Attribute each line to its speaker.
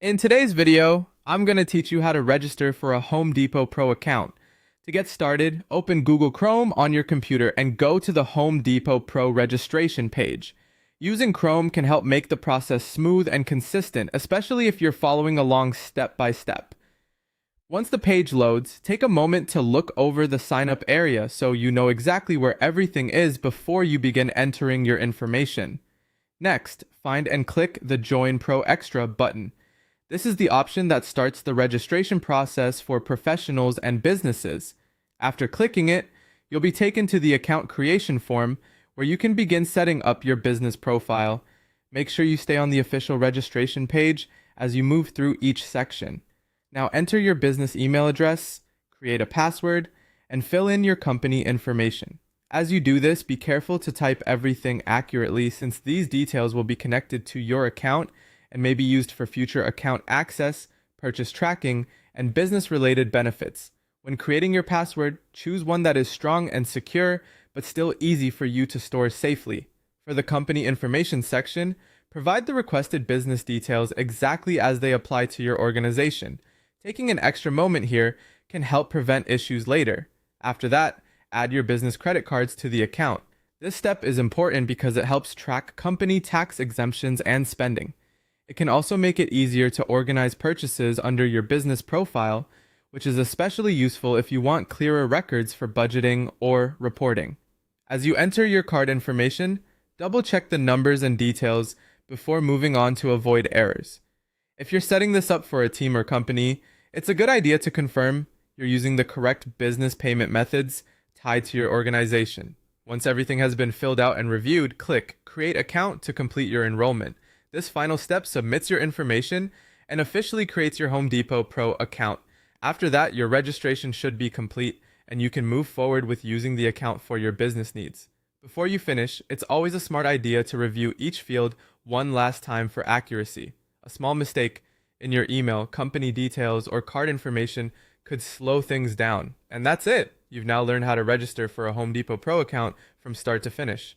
Speaker 1: In today's video, I'm going to teach you how to register for a Home Depot Pro account. To get started, open Google Chrome on your computer and go to the Home Depot Pro registration page. Using Chrome can help make the process smooth and consistent, especially if you're following along step by step. Once the page loads, take a moment to look over the sign up area so you know exactly where everything is before you begin entering your information. Next, find and click the Join Pro Extra button. This is the option that starts the registration process for professionals and businesses. After clicking it, you'll be taken to the account creation form where you can begin setting up your business profile. Make sure you stay on the official registration page as you move through each section. Now enter your business email address, create a password, and fill in your company information. As you do this, be careful to type everything accurately since these details will be connected to your account and may be used for future account access, purchase tracking, and business-related benefits. When creating your password, choose one that is strong and secure, but still easy for you to store safely. For the company information section, provide the requested business details exactly as they apply to your organization. Taking an extra moment here can help prevent issues later. After that, add your business credit cards to the account. This step is important because it helps track company tax exemptions and spending. It can also make it easier to organize purchases under your business profile, which is especially useful if you want clearer records for budgeting or reporting. As you enter your card information, double-check the numbers and details before moving on to avoid errors. If you're setting this up for a team or company, it's a good idea to confirm you're using the correct business payment methods tied to your organization. Once everything has been filled out and reviewed, click Create Account to complete your enrollment. This final step submits your information and officially creates your Home Depot Pro account. After that, your registration should be complete and you can move forward with using the account for your business needs. Before you finish, it's always a smart idea to review each field one last time for accuracy. A small mistake in your email, company details, or card information could slow things down. And that's it! You've now learned how to register for a Home Depot Pro account from start to finish.